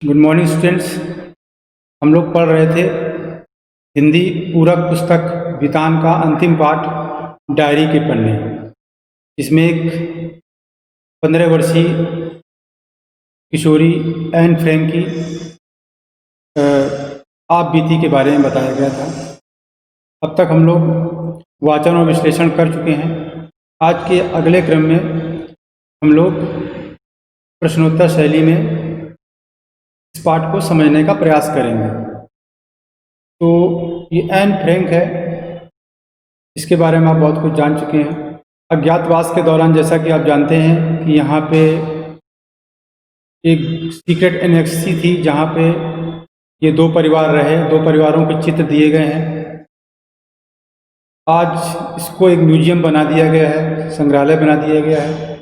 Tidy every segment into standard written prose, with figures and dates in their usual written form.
Good morning students. हम लोग पढ़ रहे थे हिंदी पूरक पुस्तक वितान का अंतिम पाठ डायरी के पन्ने। इसमें एक 15 वर्षीय किशोरी एन फ्रैंक की आप बीती के बारे में बताया गया था। अब तक हम लोग वाचन और विश्लेषण कर चुके हैं। आज के अगले क्रम में हम लोग प्रश्नोत्तर शैली में इस पाठ को समझने का प्रयास करेंगे। तो ये एन फ्रैंक है, इसके बारे में आप बहुत कुछ जान चुके हैं। अज्ञातवास के दौरान जैसा कि आप जानते हैं कि यहाँ पे एक सीक्रेट एनेक्सी थी जहाँ पे ये दो परिवार रहे, दो परिवारों के चित्र दिए गए हैं। आज इसको एक म्यूजियम बना दिया गया है, संग्रहालय बना दिया गया है।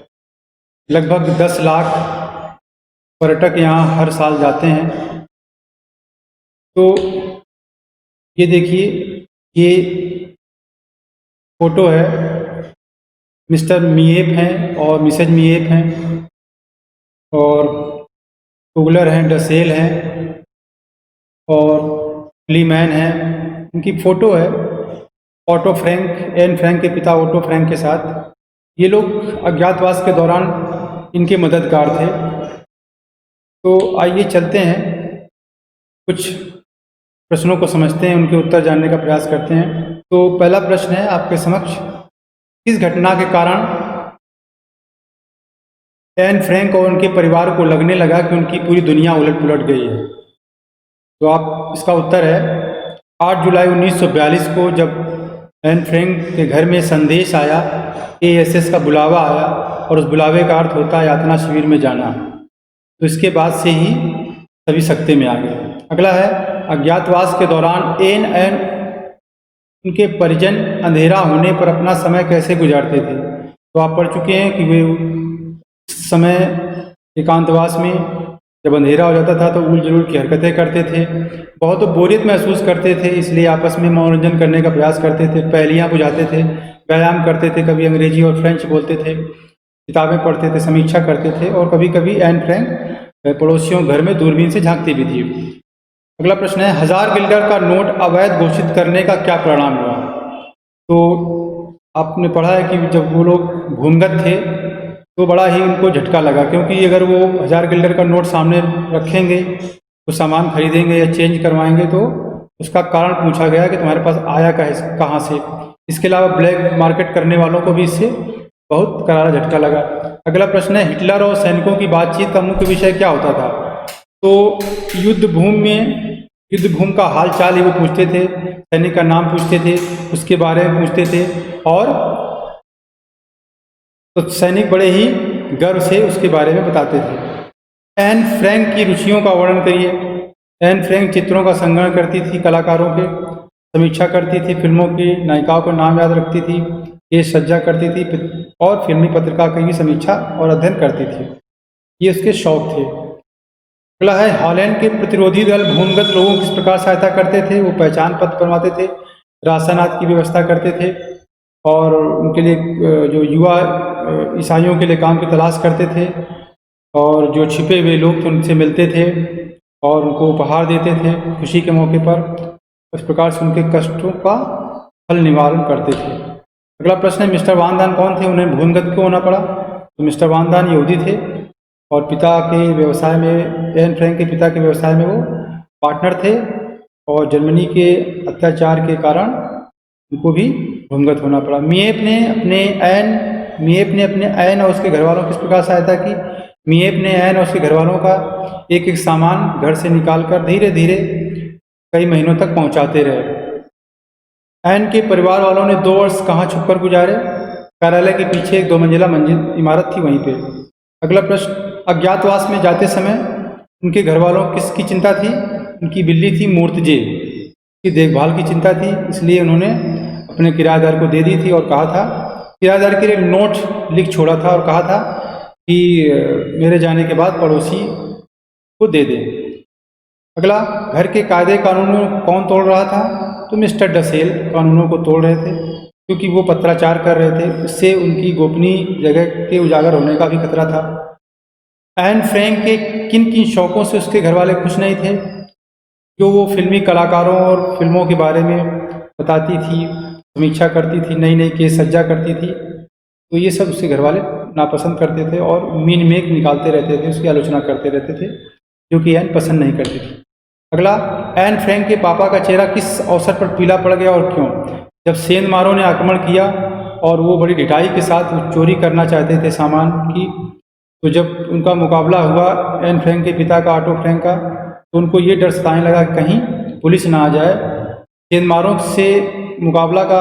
लगभग 10 लाख पर्यटक यहाँ हर साल जाते हैं। तो ये देखिए, ये फोटो है, मिस्टर मिएप हैं और मिसेज मिएप हैं, और टुगलर हैं, डसेल हैं और लीमैन हैं। इनकी फ़ोटो है ऑटो फ्रैंक, एन फ्रैंक के पिता ऑटो फ्रैंक के साथ। ये लोग अज्ञातवास के दौरान इनके मददगार थे। तो आइए चलते हैं, कुछ प्रश्नों को समझते हैं, उनके उत्तर जानने का प्रयास करते हैं। तो पहला प्रश्न है आपके समक्ष, किस घटना के कारण एन फ्रैंक और उनके परिवार को लगने लगा कि उनकी पूरी दुनिया उलट पुलट गई है? तो आप इसका उत्तर है 8 जुलाई 1942 को जब एन फ्रैंक के घर में संदेश आया, ASS का बुलावा आया, और उस बुलावे का अर्थ होता है यातना शिविर में जाना। तो इसके बाद से ही सभी सख्ते में आ गए। अगला है, अज्ञातवास के दौरान एन उनके परिजन अंधेरा होने पर अपना समय कैसे गुजारते थे? तो आप पढ़ चुके हैं कि वे उस समय एकांतवास में जब अंधेरा हो जाता था तो उल जलूल की हरकतें करते थे, बहुत बोरियत महसूस करते थे, इसलिए आपस में मनोरंजन करने का प्रयास करते थे, पहेलियाँ बुझाते थे, व्यायाम करते थे, कभी अंग्रेजी और फ्रेंच बोलते थे, किताबें पढ़ते थे, समीक्षा करते थे, और कभी कभी एन फ्रैंक पड़ोसियों घर में दूरबीन से झांकती भी थी। अगला प्रश्न है, 1000 गिल्डर का नोट अवैध घोषित करने का क्या परिणाम हुआ? तो आपने पढ़ा है कि जब वो लोग भूमिगत थे तो बड़ा ही उनको झटका लगा, क्योंकि अगर वो 1000 गिल्डर का नोट सामने रखेंगे, तो सामान खरीदेंगे या चेंज करवाएंगे, तो उसका कारण पूछा गया कि तुम्हारे पास आया कहाँ से। इसके अलावा ब्लैक मार्केट करने वालों को भी इससे बहुत करारा झटका लगा। अगला प्रश्न है, हिटलर और सैनिकों की बातचीत का मुख्य विषय क्या होता था? तो युद्ध भूमि का हाल चाल ही वो पूछते थे, सैनिक का नाम पूछते थे, उसके बारे में पूछते थे, और तो सैनिक बड़े ही गर्व से उसके बारे में बताते थे। एन फ्रैंक की रुचियों का वर्णन करिए। एन फ्रैंक चित्रों का संग्रह करती थी, कलाकारों के समीक्षा करती थी, फिल्मों की नायिकाओं को नाम याद रखती थी, केस सज्जा करती थी, और फिल्मी पत्रिका की भी समीक्षा और अध्ययन करती थी। ये उसके शौक थे। अगला है, हॉलैंड के प्रतिरोधी दल भूमिगत लोगों की किस प्रकार सहायता करते थे? वो पहचान पत्र बनवाते थे, राशनात की व्यवस्था करते थे, और उनके लिए जो युवा ईसाइयों के लिए काम की तलाश करते थे, और जो छिपे हुए लोग थे उनसे मिलते थे और उनको उपहार देते थे खुशी के मौके पर। इस प्रकार से उनके कष्टों का फल निवारण करते थे। अगला प्रश्न है, मिस्टर वान दान कौन थे? उन्हें भूमिगत क्यों होना पड़ा? तो मिस्टर वान दान यहूदी थे और पिता के व्यवसाय में, एन फ्रैंक के पिता के व्यवसाय में वो पार्टनर थे, और जर्मनी के अत्याचार के कारण उनको भी भूमिगत होना पड़ा। मिएप ने अपने एन और उसके घरवालों की किस प्रकार सहायता की? मिएप ने एन और उसके घरवालों का एक एक सामान घर से निकालकर धीरे धीरे कई महीनों तक पहुंचाते रहे। एन के परिवार वालों ने 2 वर्ष कहाँ छुपकर गुजारे? कार्यालय के पीछे एक 2 मंजिला इमारत थी, वहीं पे। अगला प्रश्न, अज्ञातवास में जाते समय उनके घरवालों को किसकी चिंता थी? उनकी बिल्ली थी मूर्तजे की देखभाल की चिंता थी, इसलिए उन्होंने अपने किराएदार को दे दी थी, और कहा था, किराएदार के लिए नोट लिख छोड़ा था और कहा था कि मेरे जाने के बाद पड़ोसी को दे दे। अगला, घर के कायदे कानूनों कौन तोड़ रहा था? तो मिस्टर डसेल कानूनों को तोड़ रहे थे, क्योंकि वो पत्राचार कर रहे थे, इससे उनकी गोपनीय जगह के उजागर होने का भी खतरा था। एन फ्रैंक के किन किन शौक़ों से उसके घर वाले खुश नहीं थे, जो वो फिल्मी कलाकारों और फिल्मों के बारे में बताती थी, समीक्षा करती थी, नई नई केस सज्जा करती थी, तो ये सब उसके घर वाले नापसंद करते थे और मीन मेक निकालते रहते थे, उसकी आलोचना करते रहते थे, जो कि एन पसंद नहीं करती थी। अगला, एन फ्रैंक के पापा का चेहरा किस अवसर पर पीला पड़ गया और क्यों? जब सेंधमारों ने आक्रमण किया और वो बड़ी ढिठाई के साथ चोरी करना चाहते थे सामान की, तो जब उनका मुकाबला हुआ एन फ्रैंक के पिता का, ऑटो फ्रैंक का, तो उनको ये डर सताने लगा कि कहीं पुलिस ना आ जाए। सेंधमारों से मुकाबला का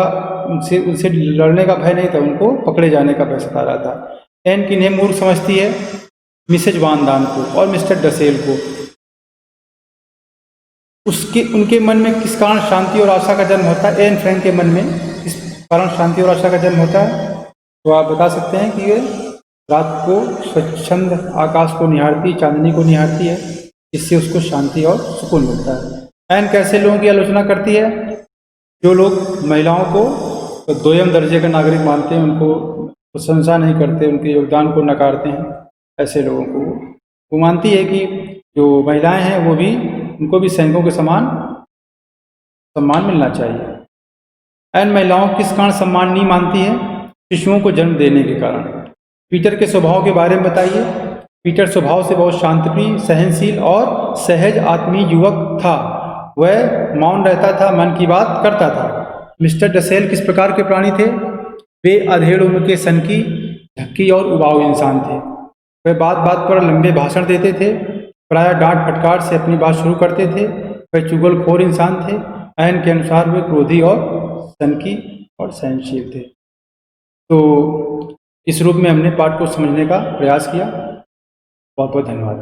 उनसे लड़ने का भय नहीं था, उनको पकड़े जाने का भय सता रहा था। एन किन्हें मूर्ख समझती है? मिसेज वान दान को और मिस्टर डसेल को। उनके मन में किस कारण शांति और आशा का जन्म होता है? एन फ्रैंक के मन में किस कारण शांति और आशा का जन्म होता है? तो आप बता सकते हैं कि वे रात को स्वच्छंद आकाश को निहारती, चांदनी को निहारती है, इससे उसको शांति और सुकून मिलता है। एन कैसे लोगों की आलोचना करती है? जो लोग महिलाओं को दोयम दर्जे का नागरिक मानते हैं, उनको प्रशंसा नहीं करते, उनके योगदान को नकारते हैं, ऐसे लोगों को वो मानती है कि जो महिलाएं हैं वो भी, उनको भी सैनिकों के समान सम्मान मिलना चाहिए। एन महिलाओं किस कारण सम्मान नहीं मानती है? शिशुओं को जन्म देने के कारण। पीटर के स्वभाव के बारे में बताइए। पीटर स्वभाव से बहुत शांतप्रिय, सहनशील और सहज आत्मीय युवक था। वह मौन रहता था, मन की बात करता था। मिस्टर डसेल किस प्रकार के प्राणी थे? वे अधेड़ उम्र के सनकी, ढक्की और उबाऊ इंसान थे। वह बात बात पर लंबे भाषण देते थे, प्रायः डांट फटकार से अपनी बात शुरू करते थे। वह चुगलखोर इंसान थे। एन के अनुसार वे क्रोधी और सनकी और सहनशील थे। तो इस रूप में हमने पाठ को समझने का प्रयास किया। बहुत बहुत धन्यवाद।